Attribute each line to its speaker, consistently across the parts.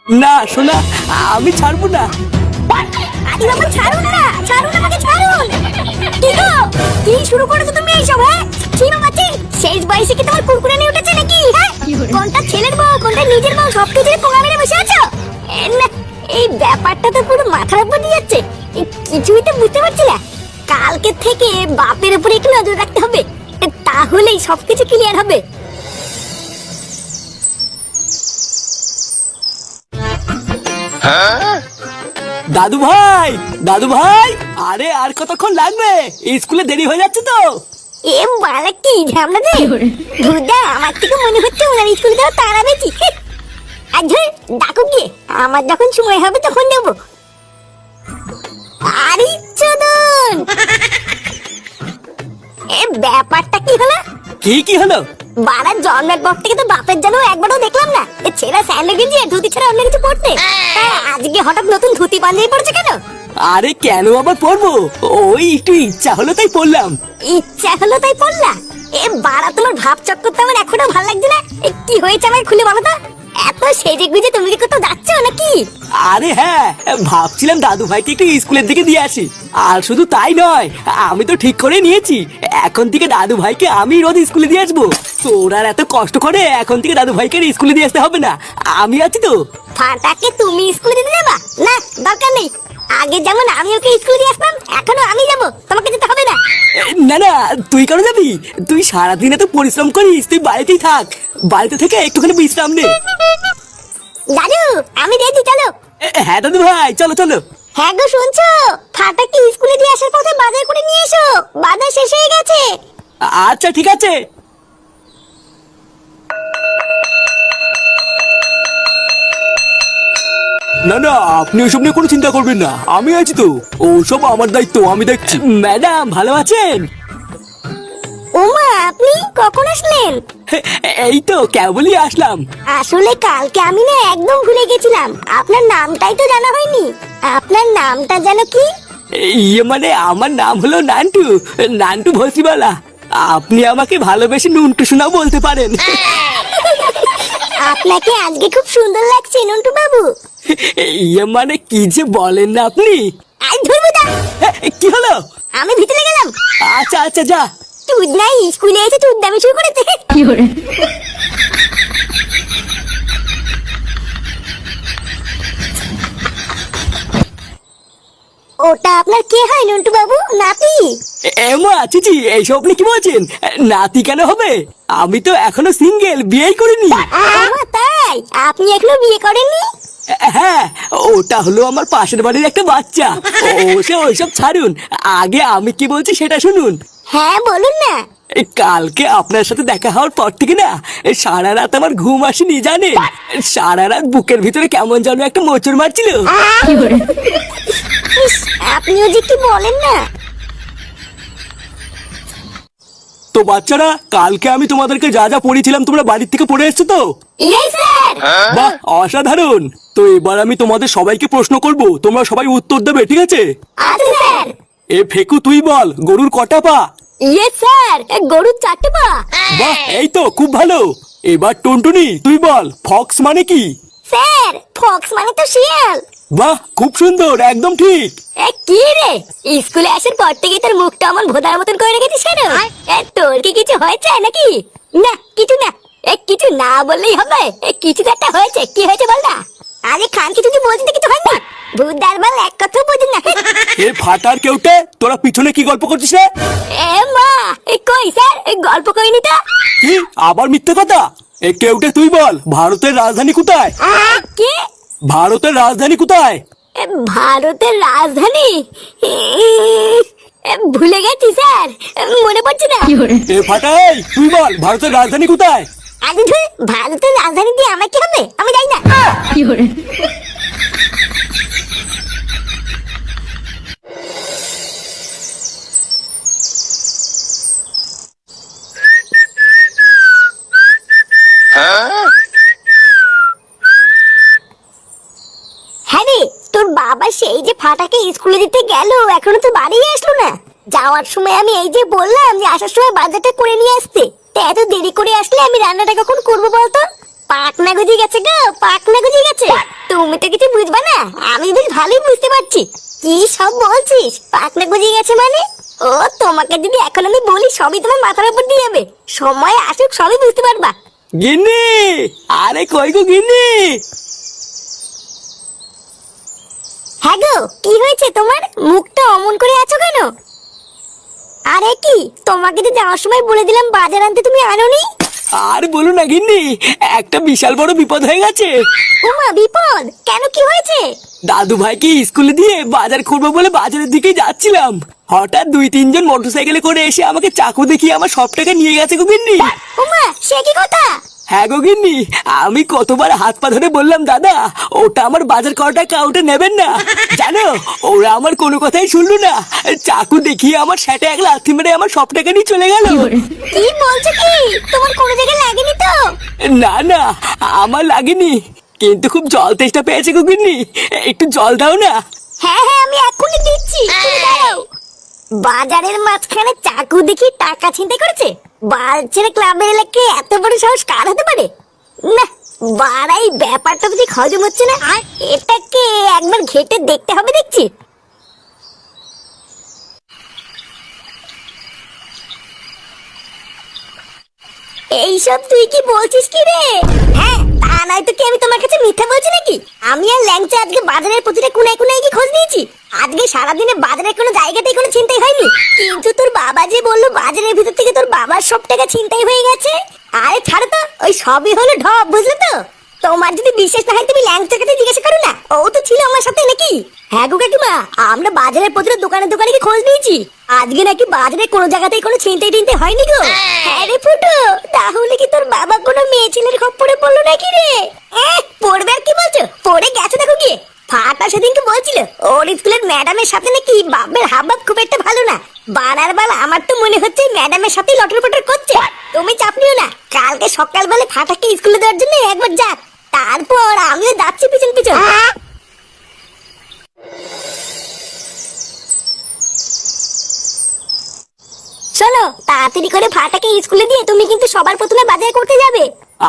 Speaker 1: না শোনা, আমি ছাড়বো না।
Speaker 2: আরে বাবা ছাড়ুন না, ছাড়ুন আমাকে ছাড়ুন। কি গো, কি শুরু করেছো তুমি এইসব? হ্যাঁ ছিল বাচ্চি, শেষ বয়সে কি তোমার কুরকুরে নিয়ে উঠেছে নাকি? হ্যাঁ কোনটা ছেলের বউ কোনটা নিজের বউ সব কিছুই পোঙা মেরে বসে আছো। না এই ব্যাপারটা তো পুরো মাথার উপর দিয়ে যাচ্ছে, কিছুই তো বুঝতে পারছি না। কালকে থেকে বাপের উপরে একটু নজর রাখতে হবে, তাহলেই সবকিছু ক্লিয়ার হবে।
Speaker 1: দাদু ভাই, দাদু ভাই, আরে আর কতক্ষণ লাগবে? স্কুলে দেরি হয়ে যাচ্ছে তো।
Speaker 2: এ বালা কি ঝামলা রে ভুদা, আমার থেকে মনে হচ্ছে ওনার স্কুলে যাওয়া তারা বেশি। আর ধর ডাকো গিয়ে, আমার যখন সময় হবে তখন দেবো। আরে চোদন, এ ব্যাপারটা কি হলো?
Speaker 1: কি হলো?
Speaker 2: বাড়ার জন্মের পর থেকে তো বাপের জন্য একবারও দেখলাম না এ ছেঁড়া স্যান্ডেল গেঞ্জি আর ধুতি ছাড়া অন্য কিছু পড়তে। আজকে হঠাৎ নতুন ধুতি পাঞ্জাবি পড়ছে কেন?
Speaker 1: আরে কেন আবার পড়বো, ওই একটু ইচ্ছা হলো তাই পড়লাম।
Speaker 2: ইচ্ছা হলো তাই পড়লা? এ বাড়া তোমার ভাব চক্কর তো আমার এখনো ভালো লাগছে না। এ কি হয়েছে আমাকে খুলে বলো তো। এত সেজে গুজে তুমি কি কোথাও যাচ্ছ নাকি?
Speaker 1: আরে হ্যাঁ, ভাবছিলাম দাদু ভাইকে একটু স্কুলের দিকে দিয়ে আসি। আর শুধু তাই নয়, আমি তো ঠিক করে নিয়েছি এখন থেকে দাদু ভাইকে আমি রোজ স্কুলে দিয়ে আসবো। তোর আর এত কষ্ট করে এখন থেকে দাদু ভাইকে স্কুলে দিয়ে আসতে হবে না, আমি আছি তো।
Speaker 2: ফাটাকে তুমি স্কুলে দিতে যাবা? না দরকার নেই, আগে যেমন আমি ওকে স্কুলে দিয়ে আসতাম এখনো আমি যাব, তোমাকে যেতে হবে না।
Speaker 1: না না, তুই কেন যাবি? তুই সারাদিন এত পরিশ্রম করিস, তুই বাড়িতেই থাক। বাড়িতে থেকে একটুখানি বিশ্রাম নে।
Speaker 2: দাদু আমি রেডি, চলো।
Speaker 1: হ্যাঁ দাদু ভাই, চলো চলো।
Speaker 2: হ্যাঁ গো শুনছো, ফাটাকে স্কুলে দিয়ে আসার পথে বাজার করে নিয়ে এসো, বাজার শেষ হয়ে গেছে।
Speaker 1: আচ্ছা ঠিক আছে। না না, আপনি ওসব নিয়ে কোনো চিন্তা করবেন না, আমি আছি তো। ওসব আমার দায়িত্ব, আমি দেখছি। ম্যাডাম ভালো আছেন?
Speaker 2: ওমা আপনি কখন আসলেন?
Speaker 1: এই তো কেবলই আসলাম।
Speaker 2: আসলে কালকে আমি না একদম ভুলে গেছিলাম, আপনার নামটাই তো জানা হয়নি। আপনার নামটা যেন কি?
Speaker 1: ইয়ে মানে আমার নাম হলো নান্টু, নান্টু ভসিবালা। আপনি আমাকে ভালোবেসে নুনটু শোনা বলতে পারেন।
Speaker 2: আপনাকে আজকে খুব সুন্দর লাগছে নন্টু বাবু।
Speaker 1: ইয়ে মানে কি যে বলেন না আপনি।
Speaker 2: আই ধরবো দা।
Speaker 1: কি হলো?
Speaker 2: আমি ভিতরে গেলাম।
Speaker 1: আচ্ছা আচ্ছা যা।
Speaker 2: তুই নাই স্কুলে এসে তুই দামি শুরু করেছে। কি করে? ওটা আপনার কে হয় নন্টু বাবু? নাতি?
Speaker 1: এমা চিচি, এইসব আপনি কি বলছেন? নাতি কেন হবে? আমি তো এখনো সিঙ্গেল, বিয়েই করিনি।
Speaker 2: আমা তাই? আপনি এখনো বিয়ে করেননি?
Speaker 1: হ্যাঁ, ওটা হলো আমার পাশের বাড়ির একটা বাচ্চা। ওইসব ছাড়ুন, আগে আমি কি বলছি সেটা শুনুন।
Speaker 2: হ্যাঁ বলুন না।
Speaker 1: কালকে আপনার সাথে দেখা হওয়ার পর থেকে না সারা রাত আমার ঘুম আসেনি জানেন। সারা রাত বুকের ভিতরে কেমন যেন একটা মোচড় মারছিল।
Speaker 2: আপনিও যে কি বলেন না।
Speaker 1: তো বাচ্চারা, কালকে আমি তোমাদেরকে যা যা পড়িয়েছিলাম তোমরা বাড়ির থেকে পড়ে এসছো তো?
Speaker 2: Yes sir.
Speaker 1: বাহ অসাধারণ। তো এবার আমি তোমাদের সবাইকে প্রশ্ন করব, তোমরা সবাই উত্তর দেবে, ঠিক আছে?
Speaker 2: আচ্ছা স্যার।
Speaker 1: এ ফেকু তুই বল, গরুর কটা পা?
Speaker 2: ইয়েস স্যার, গরুর 4টে পা।
Speaker 1: বাহ এই তো খুব ভালো। এবার টুনটুনি তুই বল, ফক্স মানে কি?
Speaker 2: স্যার ফক্স মানে তো শিয়াল।
Speaker 1: বাহ খুব সুন্দর, একদম ঠিক।
Speaker 2: কি রে, স্কুলে আসার পর থেকে তোর মুখটা আমার ভোদার মতন করে রেখেছিস কেন? তোর কি কিছু হয়েছে নাকি? না কিছু না। কিছু না বললেই হবে, কিছু তো একটা হয়েছে। কি হয়েছে বল না। আরে খান কিছু বলছিস তো কিছু হয়নি। ভূতদার বল এক কথা বুঝিস না।
Speaker 1: এ ফাটার কেউটে, তোরা পিছনে কি গল্প করছিস রে?
Speaker 2: এ মা, কই স্যার গল্প করিনি তো।
Speaker 1: কি আবার মিথ্যে কথা? এ কেউটে তুই বল, ভারতের রাজধানী কোথায়?
Speaker 2: কি?
Speaker 1: ভারতের রাজধানী কোথায়?
Speaker 2: ভারতের রাজধানী? ভুলে গেছি স্যার, মনে পড়ছে না।
Speaker 1: এ ফাটাই তুই বল, ভারতের রাজধানী কোথায়?
Speaker 2: আরে ধুর, ভারতের রাজধানী দিয়ে আমার কি হবে, আমি জানি না। হ্যাঁ রে, তোর বাবা সেই যে ফাটাকে স্কুলে দিতে গেল, এখনো তো বাড়ি আসলো না। যাওয়ার সময় আমি এই যে বললাম যে আসার সময় বাজারটা করে নিয়ে আসতে, তা এত দেরি করে আসলে আমি রান্নাটা কখন করবো বলতো? পাকনা গজিয়ে গেছে গো, পাকনা গজিয়ে গেছে। তো তুমি তো কিছু বুঝবা না, আমি বেশ ভালোই বুঝতে পারছি। কি সব বলছিস? পাকনা গজিয়ে গেছে মানে? ও তোমাকে যদি এখন আমি বলি সবই তোমার মাথার উপর দিয়ে যাবে। সময় আসুক সবই বুঝতে পারবা।
Speaker 1: গিন্নি, আরে কই গো গিন্নি?
Speaker 2: হ্যাঁ গো, কি হয়েছে তোমার? মুখটা অমন করে আছো কেন? আরে কি, তোমাকে তো যাওয়ার সময় বলে দিলাম বাজার আনতে, তুমি আনোনি?
Speaker 1: আর বলো না গিন্নি, একটা বিশাল বড় বিপদ হয়ে গেছে।
Speaker 2: ওমা, বিপদ? কেন, কি হয়েছে?
Speaker 1: দাদু ভাইকে স্কুলে দিয়ে বাজার করবো বলে বাজারের দিকে যাচ্ছিলাম, হঠাৎ 2-3 জন মোটরসাইকেলে করে এসে আমাকে চাকু দেখিয়ে আমার সব টাকা নিয়ে গেছে গো গিন্নি।
Speaker 2: ওমা, সে কি কথা?
Speaker 1: হ্যাঁ গো গিন্নি, আমি কতবার হাত পা ধরে বললাম দাদা ওটা আমার বাজার করা টাকা, ওটা নেবেন না। জানো, ওরা আমার কোনো কথাই শুনলো না, চাকু দেখিয়ে আমার সেটা এক লাথি মেরে আমার সব টাকা নিয়ে চলে গেল।
Speaker 2: কি বলছো কি? তোমার কোনো জায়গায় লাগেনি তো?
Speaker 1: না না, আমার লাগেনি, কিন্তু খুব জল তেষ্টা পেয়েছে গো গিন্নি, একটু জল দাও না।
Speaker 2: হ্যাঁ হ্যাঁ, আমি এক্ষুনি দিচ্ছি, তুমি দাঁড়াও। বাজারের মাঝখানে চাকু দেখি টাকা ছিনতাই করেছে? বালছেড়ে ক্লাবের এলাকায় এত বড় সাহস কার হতে পারে? না, বাড়াই ব্যাপারটা তো ঠিক হজম হচ্ছে না। এটাকে একবার ঘেটে দেখতে হবে দেখছি। এইসব তুই কি বলছিস কি রে? হ্যাঁ, তা নয় তো কি আমি তোমার কাছে মিথ্যা বলছি নাকি? আমি আর ল্যাংচা আজকে বাজারের প্রতিটা কোনায় কোনায় কি খোঁজ নিয়েছি। আজকে সারাদিনে বাজারের কোনো জায়গাতেই কোনো চিন্তাই হয়নি। কিন্তু তোর বাবা যে বললো বাজারের ভিতর থেকে তোর বাবার সব টাকা ছিনতাই হয়ে গেছে। আরে ছাড়ো তো, ওই সবই হলো ঢপ, বুঝলে তো? তোমার যদি বিশ্বাস না হয় তুমি ল্যাংচার কাছে জিজ্ঞাসা করো না, ও তো ছিল আমার সাথে নাকি। হ্যাঁ গো কাকিমা, আমরা বাজারের প্রতিটা দোকানে দোকানে কি খোঁজ নিয়েছি। আজকে নাকি বাজারে কোনো জায়গাতেই কোনো ছিনতাই টিনতাই হয়নি গো। হ্যাঁ রে ফুটো, তাহলে কি তোর বাবা কোনো মেয়ে ছেলের খপ্পরে পড়লো নাকি রে? পড়বে আর কি বলছো, পড়ে গেছে দেখো গিয়ে। ফাটা সেদিনকে বলছিল ওর স্কুলের ম্যাডামের সাথে নাকি বাপের হাবভাব খুব একটা ভালো না। বানার বাল আমার তো মনে হচ্ছে ম্যাডামের সাথে লটর পটর করছে। তুমি চাপ নিও না, কালকে সকালবেলা ফাটাকে স্কুলে দেওয়ার জন্য একবার যাক, তারপর আমিও যাচ্ছি পিছন পিছন। শোনো, তাড়াতাড়ি করে ফাটাকে স্কুলে দিয়ে তুমি কিন্তু সবার প্রথমে বাজার করতে যাবে।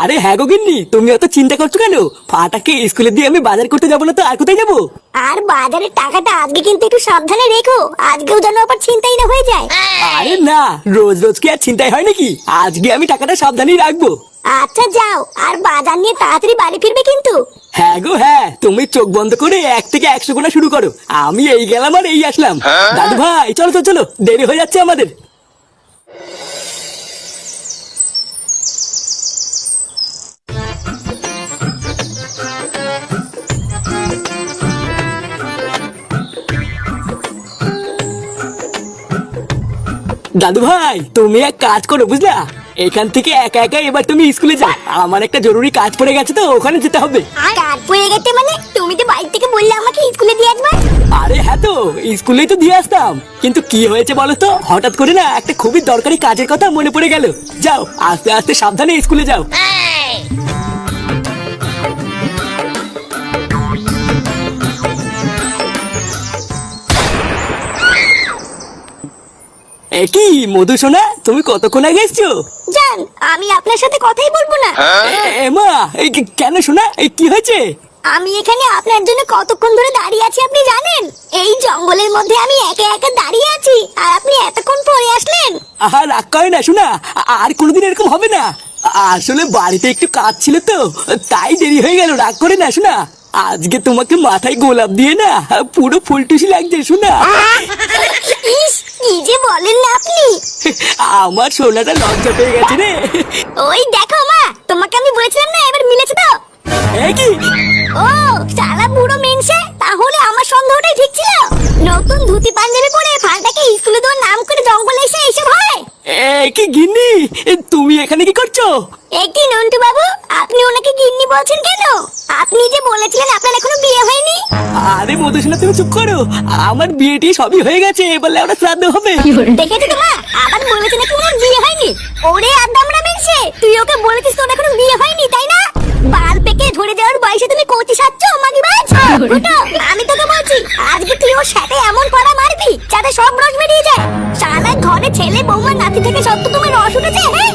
Speaker 1: আরে হ্যাঁ গো গিন্নি, তুমি অত চিন্তা করছো কেন? ফাটাকে স্কুলে দিয়ে আমি বাজার করতে যাবো না তো আর কোথায় যাবো?
Speaker 2: আর বাজারের টাকাটা আজকে কিন্তু একটু সাবধানে রেখো, আজকেও যেন আবার ছিনতাই না হয়ে যায়।
Speaker 1: আরে না, রোজ রোজ কি আর চিন্তাই হয় নাকি? আজকে আমি টাকাটা সাবধানেই রাখবো।
Speaker 2: আচ্ছা যাও, আর বাজার নিয়ে তাড়াতাড়ি বাড়ি ফিরবে কিন্তু।
Speaker 1: হ্যাঁ গো হ্যাঁ, তুমি চোখ বন্ধ করে 1 থেকে 100 গোনা শুরু করো, আমি এই গেলাম আর এই আসলাম। দাদু ভাই চলো তো, চলো, দেরি হয়ে যাচ্ছে আমাদের। দাদু ভাই তুমি এক কাজ করো বুঝলা, এখান থেকে একা একা এবার তুমি স্কুলে যাও, আমার একটা জরুরি কাজ পড়ে গেছে তো ওখানে যেতে হবে।
Speaker 2: কাজ পড়ে গেছে মানে? তুমি তো বাড়ি থেকে বললে আমাকে স্কুলে দিয়ে আসবে।
Speaker 1: আরে হ্যাঁ তো, স্কুলেই তো দিয়ে আসতাম, কিন্তু কি হয়েছে বলো তো, হঠাৎ করে না একটা খুবই দরকারি কাজের কথা মনে পড়ে গেল। যাও, আস্তে আস্তে সাবধানে স্কুলে যাও। কি মধু সোনা, তুমি কতক্ষণ আগে এসছো?
Speaker 2: জান, আমি আপনার সাথে কথাই বলবো না।
Speaker 1: এমা, কেন সোনা, কি হয়েছে?
Speaker 2: আমি এখানে আপনার জন্য কতক্ষণ ধরে দাঁড়িয়ে আছি আপনি জানেন? এই জঙ্গলের মধ্যে আমি একা একা দাঁড়িয়ে আছি, আর আপনি এতক্ষণ পরে আসলেন।
Speaker 1: আহা, রাগ করে না শোনা, আর কোনোদিন এরকম হবে না। আসলে বাড়িতে একটু কাজ ছিল তো, তাই দেরি হয়ে গেল, রাগ করে না শোনা। আজকে তোমাকে মাথায় গোলাপ দিয়ে না পুরো ফুলটুসি লাগছে শোনা।
Speaker 2: ইস, কি যে বলেন না আপনি।
Speaker 1: আমার সোনাটা লজ্জা পেয়ে গেছে রে।
Speaker 2: ওই দেখো মা, তোমাকে আমি বলেছিলাম না, এবার মিলেছে তো।
Speaker 1: কি?
Speaker 2: ও সালা বুড়ো মেনসে, তাহলে আমার সন্দেহটাই ঠিক ছিল। নতুন ধুতি পাঞ্জাবি পরে ফালটাকে স্কুলে দেওয়ার নাম করে জঙ্গলে এসে এইসব হয়।
Speaker 1: কি গিন্নি, তুমি এখানে কি করছো?
Speaker 2: কি নন্টু বাবু, আপনি ওনাকে গিন্নি বলছেন কেন? আপনি যে বলেছিলেন আপনার এখনো বিয়ে হয়নি।
Speaker 1: আরে মধুসূদন তুমি চুপ করো, আমার বিয়েটি সবই হয়ে গেছে, বললে ওটা শ্রাদ্ধ হবে।
Speaker 2: দেখেছো তো মা, আবার বলেছে নাকি ওনার বিয়ে হয়নি। ওরে আদামরা মেনসে, তুই ওকে বলেছিস তোর এখনো বিয়ে হয়নি তাই না? বাল পেকে ধরে যাওয়ার বয়সে তুমি কচি সাচ্ছ মাগিবাজ। ফুটো, আমি তোকে বলছি আজকে তুই ওর সাথে এমন পড়া মারবি যাতে সব রস বেরিয়ে যায়। সারা ঘরে ছেলে বৌমা নাতি থেকে সব তো তোমার রস উঠেছে। হ্যাঁ